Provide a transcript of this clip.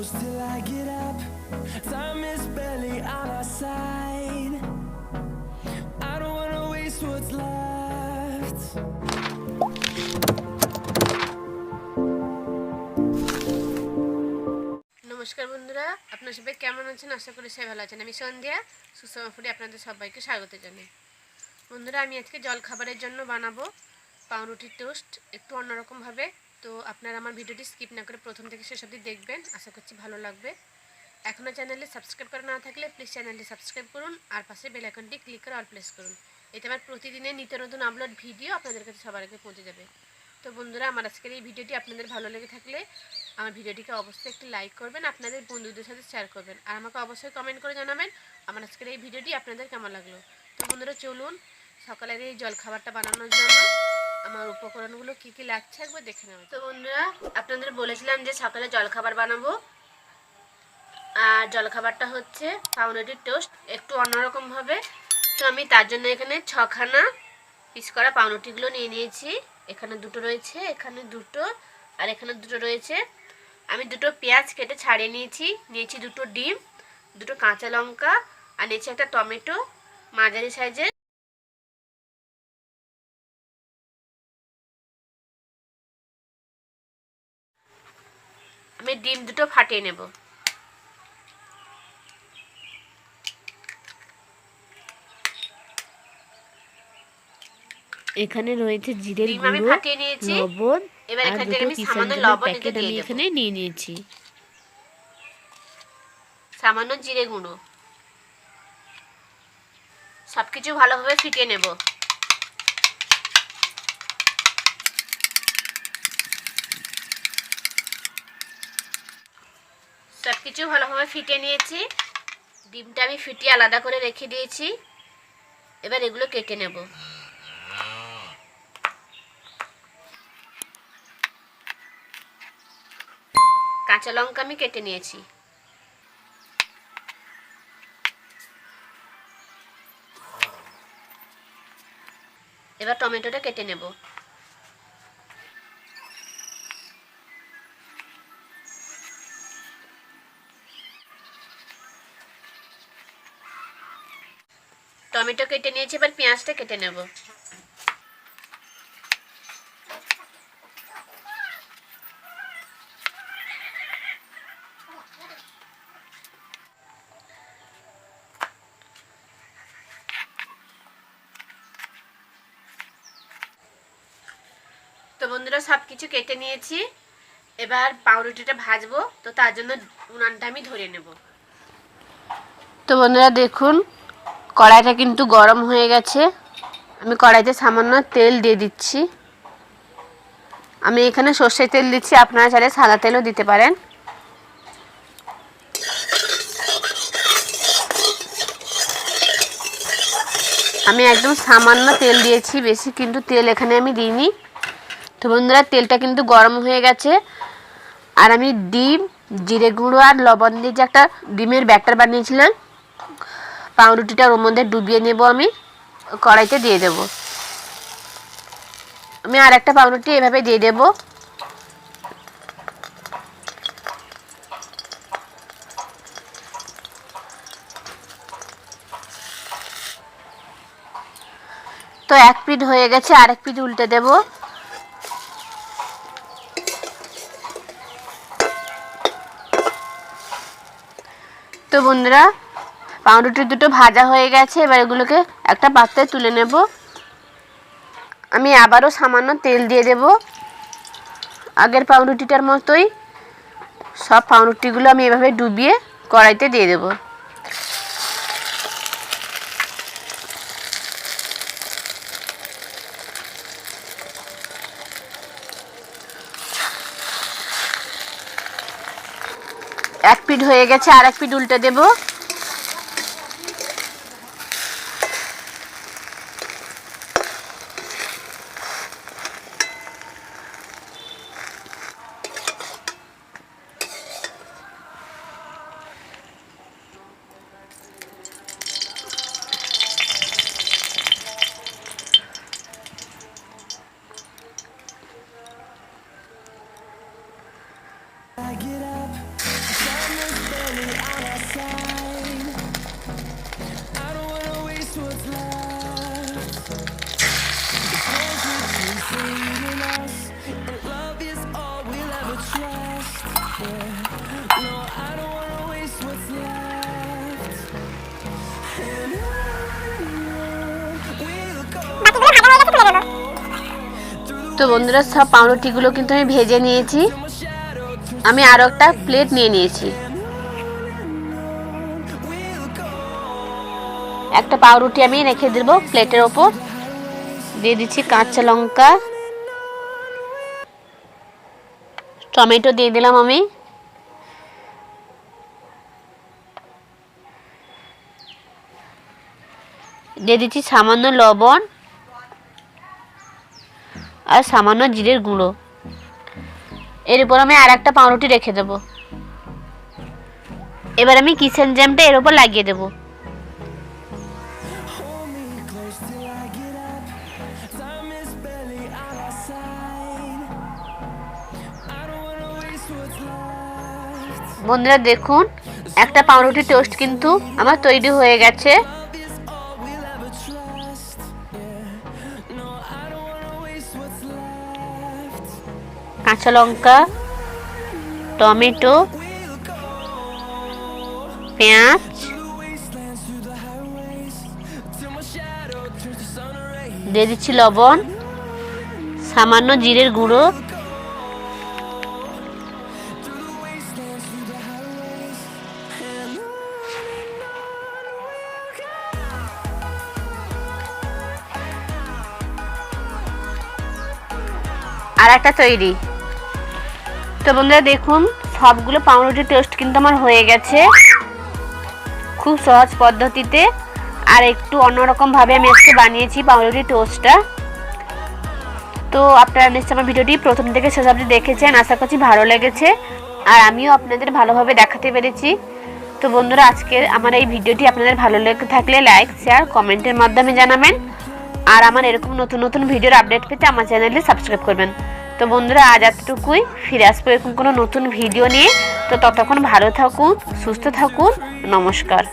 close till I get up. Time is barely on our side. I don't wanna waste what's left. নমস্কার বন্ধুরা, আপনারা সবাই কেমন আছেন? আশা করি সবাই ভালো আছেন। আমি সন্ধ্যা, সুষমা ফুডে আপনাদের সবাইকে স্বাগত জানাই। বন্ধুরা, আমি আজকে জল খাবারের জন্য বানাবো পাউরুটির টোস্ট, একটু অন্যরকমভাবে। তো আপনারা আমার ভিডিওটি স্কিপ না করে প্রথম থেকে শেষ অবধি দেখবেন, আশা করছি ভালো লাগবে। এখনও চ্যানেলে সাবস্ক্রাইব করা না থাকলে প্লিজ চ্যানেলটি সাবস্ক্রাইব করুন, আর পাশে বেল আইকনটি ক্লিক করে অল প্রেস করুন। এতে আমার প্রতিদিনের নিত্য নতুন আপলোড ভিডিও আপনাদের কাছে সবার আগে পৌঁছে যাবে। তো বন্ধুরা, আমার আজকের এই ভিডিওটি আপনাদের ভালো লেগে থাকলে আমার ভিডিওটিকে অবশ্যই একটি লাইক করবেন, আপনাদের বন্ধুদের সাথে শেয়ার করবেন, আর আমাকে অবশ্যই কমেন্ট করে জানাবেন আমার আজকের এই ভিডিওটি আপনাদের কেমন লাগলো। তো বন্ধুরা, চলুন সকালের এই জলখাবারটা বানানোর জন্য আমার উপকরণগুলো কী কী লাগছে একবার দেখে নেব। তো বন্ধুরা, আপনাদের বলেছিলাম যে সকালে জলখাবার বানাবো, আর জলখাবারটা হচ্ছে পাউরুটির টোস্ট, একটু অন্যরকমভাবে। তো আমি তার জন্য এখানে 6খানা পিস করা পাউরুটিগুলো নিয়ে নিয়েছি। এখানে দুটো রয়েছে, এখানে দুটো, আর এখানে দুটো রয়েছে। আমি দুটো পেঁয়াজ কেটে ছাড়িয়ে নিয়েছি দুটো ডিম, দুটো কাঁচা লঙ্কা, আর নিয়েছি একটা টমেটো মাঝারি সাইজের। আমি ডিম দুটো ফাটিয়ে নেব। এখানে রয়েছে জিরের ডিম আমি গুঁড়ো, ফাটিয়ে নিয়েছি। লবণ, এবার আর এখান থেকে দুটো আমি সামান্য কিষানজলের লবণ প্যাকেট আমি এখানে নিয়ে নিয়েছি। সামান্য জিরে গুঁড়ো, সবকিছু ভালোভাবে ফিটিয়ে নেব। সবকিছু ভালোভাবে ফিটিয়ে নিয়েছি। ডিমটা আমি ফিটিয়ে আলাদা করে রেখে দিয়েছি। এবার এগুলো কেটে নেব। কাঁচা লঙ্কা আমি কেটে নিয়েছি। এবার টমেটোটা কেটে নেব। টমেটো কেটে নিয়েছি, এবার পেঁয়াজটা কেটে নেব। তো বন্ধুরা, সব কিছু কেটে নিয়েছি। এবার পাউরুটিটা ভাজবো, তো তার জন্য উনানটা আমি ধরে নেব। তো বন্ধুরা দেখুন, কড়াইটা কিন্তু গরম হয়ে গেছে। আমি কড়াইতে সামান্য তেল দিয়ে দিচ্ছি। আমি এখানে সর্ষের তেল দিচ্ছি, আপনারা চাইলে সাদা তেলও দিতে পারেন। আমি একদম সামান্য তেল দিয়েছি, বেশি কিন্তু তেল এখানে আমি দিইনি। তো বন্ধুরা, তেলটা কিন্তু গরম হয়ে গেছে, আর আমি ডিম, জিরে গুঁড়ো আর লবণ দিয়ে যে একটা ডিমের ব্যাটার বানিয়েছিলাম, পাউরুটিটা ওর মধ্যে ডুবিয়ে নেব। আমি কড়াইতে দিয়ে দেব। আমি আর একটা পাউরুটি এভাবে দিয়ে দেব। তো এক পিঠ হয়ে গেছে, আরেক পিঠ উল্টে দেব। তো বন্ধুরা, পাউরুটি দুটো ভাজা হয়ে গেছে, এবার এগুলোকে একটা পাত্রে তুলে নেব। আমি আবারও সামান্য তেল দিয়ে দেব, আগের পাউরুটিটার মতোই। সব পাউরুটিগুলো আমি এভাবে ডুবিয়ে কড়াইতে দিয়ে দেব। এক পিঠ হয়ে গেছে, আর এক পিঠ উল্টে দেব। I get up, তো বন্ধুরা সব পাউরুটিগুলো কিন্তু আমি ভেজে নিয়েছি। আমি আরও একটা প্লেট নিয়ে নিয়েছি। একটা পাউরুটি আমি রেখে দেব প্লেটের ওপর। দিয়ে দিচ্ছি কাঁচা লঙ্কা, টমেটো দিয়ে দিলাম আমি। দিয়ে দিচ্ছি সামান্য লবণ আর সামান্য জিরের গুঁড়ো। এর উপর আমি আর একটা পাউরুটি রেখে দেব। এবার আমি কিচেন জ্যামটা এর উপর লাগিয়ে দেব। বন্ধুরা দেখুন, একটা পাউরুটি টোস্ট কিন্তু আমার তৈরি হয়ে গেছে। কাঁচা লঙ্কা, টমেটো, পেঁয়াজ, দিয়ে দিচ্ছি লবণ, সামান্য জিরের গুঁড়ো, আর একটা তৈরি। তো বন্ধুরা দেখুন, সবগুলো পাউরুটি টোস্ট কিন্তু আমার হয়ে গেছে খুব সহজ পদ্ধতিতে। আর একটু অন্যরকম ভাবে আমি আজকে বানিয়েছি পাউরুটি টোস্টটা। তো আপনারা নিশ্চয়ই আমার ভিডিওটি প্রথম থেকে শেষ অবধি দেখেছেন, আশা করছি ভালো লেগেছে। আর আমিও আপনাদের ভালোভাবে দেখাতে পেরেছি। তো বন্ধুরা আজকের আমার এই ভিডিওটি আপনাদের ভালো লেগে থাকলে লাইক, শেয়ার, কমেন্টের মাধ্যমে জানাবেন। আর আমার এরকম নতুন নতুন ভিডিওর আপডেট পেতে আমার চ্যানেলটি সাবস্ক্রাইব করবেন। তো বন্ধুরা আজ এতটুকুই, ফিরে আসবো এরকম কোনো নতুন ভিডিও নিয়ে। তো ততক্ষণ ভালো থাকুন, সুস্থ থাকুন, নমস্কার।